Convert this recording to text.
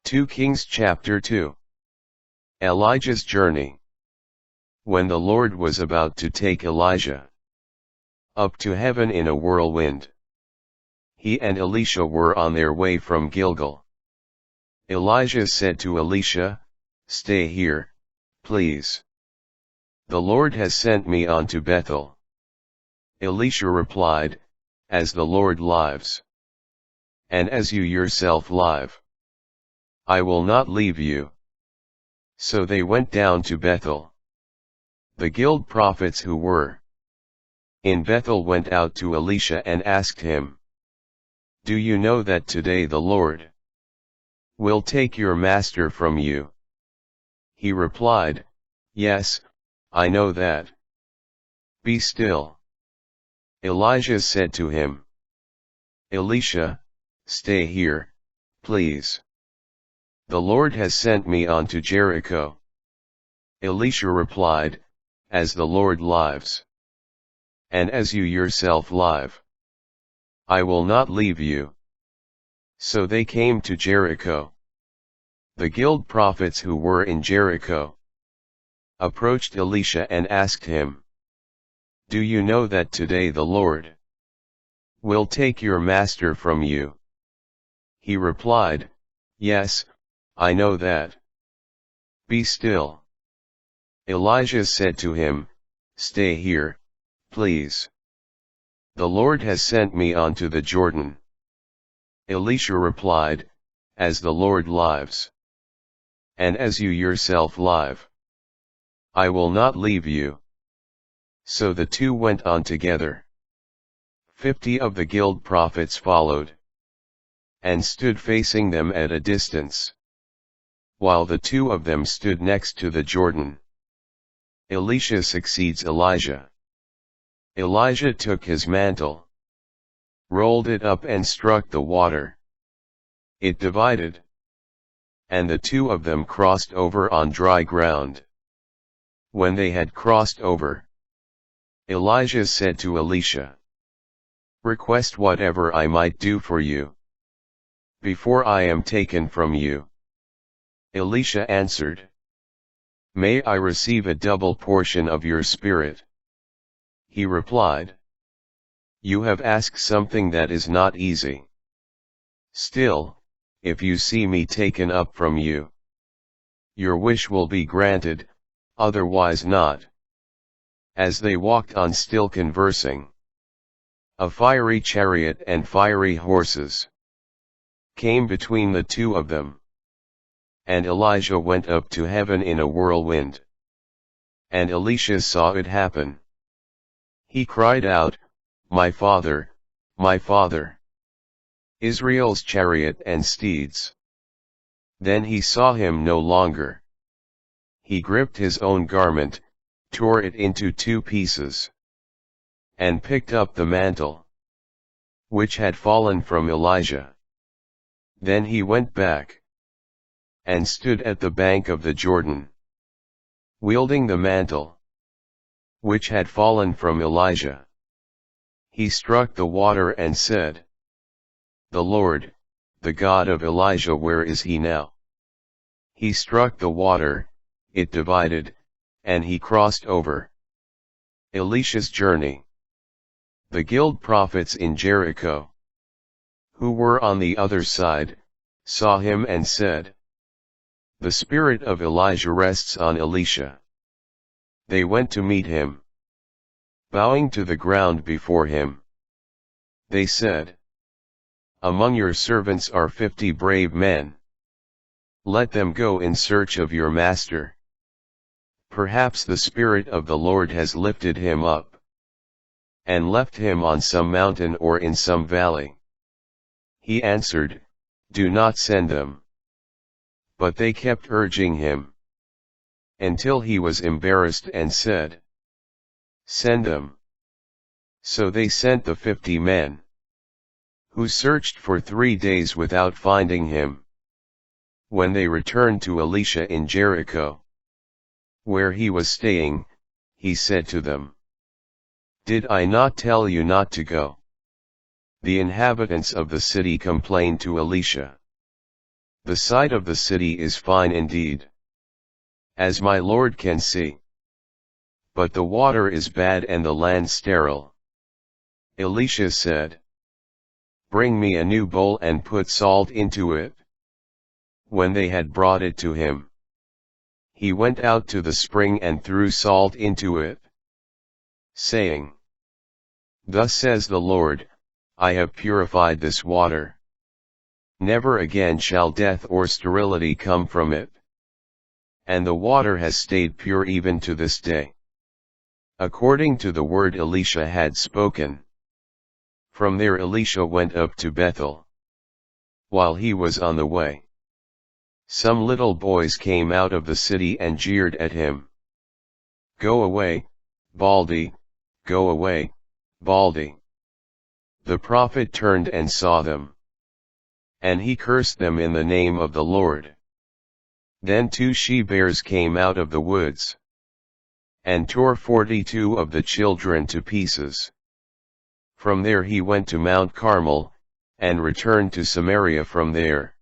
2 Kings chapter 2. Elijah's journey. When the Lord was about to take Elijah up to heaven in a whirlwind, he and Elisha were on their way from Gilgal. Elijah said to Elisha, "Stay here, please. The Lord has sent me on to Bethel." Elisha replied, "As the Lord lives, and as you yourself live, I will not leave you." So they went down to Bethel. The guild prophets who were in Bethel went out to Elisha and asked him, "Do you know that today the Lord will take your master from you?" He replied, "Yes, I know that." "Be still." Elijah said to him, "Elisha, stay here, please. The Lord has sent me on to Jericho." Elisha replied, "As the Lord lives, and as you yourself live, I will not leave you." So they came to Jericho. The guild prophets who were in Jericho approached Elisha and asked him, "Do you know that today the Lord will take your master from you?" He replied, "Yes, I know that." "Be still." Elijah said to him, "Stay here, please. The Lord has sent me on to the Jordan." Elisha replied, "As the Lord lives, and as you yourself live, I will not leave you." So the two went on together. 50 of the guild prophets followed, and stood facing them at a distance, while the two of them stood next to the Jordan. Elisha succeeds Elijah. Elijah took his mantle, rolled it up and struck the water. It divided, and the two of them crossed over on dry ground. When they had crossed over, Elijah said to Elisha, "Request whatever I might do for you before I am taken from you." Elisha answered, "May I receive a double portion of your spirit." He replied, "You have asked something that is not easy. Still, if you see me taken up from you, your wish will be granted, otherwise not." As they walked on still conversing, a fiery chariot and fiery horses came between the two of them. And Elijah went up to heaven in a whirlwind. And Elisha saw it happen. He cried out, my father, Israel's chariot and steeds." Then he saw him no longer. He gripped his own garment, tore it into 2 pieces, and picked up the mantle which had fallen from Elijah. Then he went back and stood at the bank of the Jordan, wielding the mantle which had fallen from Elijah. He struck the water and said, "The Lord, the God of Elijah, where is he now?" He struck the water, it divided, and he crossed over. Elisha's journey. The guild prophets in Jericho, who were on the other side, saw him and said, "The spirit of Elijah rests on Elisha." They went to meet him, bowing to the ground before him. They said, "Among your servants are 50 brave men. Let them go in search of your master. Perhaps the Spirit of the Lord has lifted him up, and left him on some mountain or in some valley." He answered, "Do not send them." But they kept urging him, until he was embarrassed and said, "Send them." So they sent the 50 men, who searched for 3 days without finding him. When they returned to Elisha in Jericho, where he was staying, he said to them, "Did I not tell you not to go?" The inhabitants of the city complained to Elisha. The sight of the city is fine indeed, as my Lord can see. But the water is bad and the land sterile. Elisha said, Bring me a new bowl and put salt into it. When they had brought it to him, he went out to the spring and threw salt into it, saying, Thus says the Lord, I have purified this water. Never again shall death or sterility come from it. And the water has stayed pure even to this day, according to the word Elisha had spoken. From there Elisha went up to Bethel. While he was on the way, some little boys came out of the city and jeered at him. Go away, Baldy, go away, Baldy. The prophet turned and saw them, and he cursed them in the name of the Lord. Then 2 she-bears came out of the woods, and tore 42 of the children to pieces. From there he went to Mount Carmel, and returned to Samaria from there.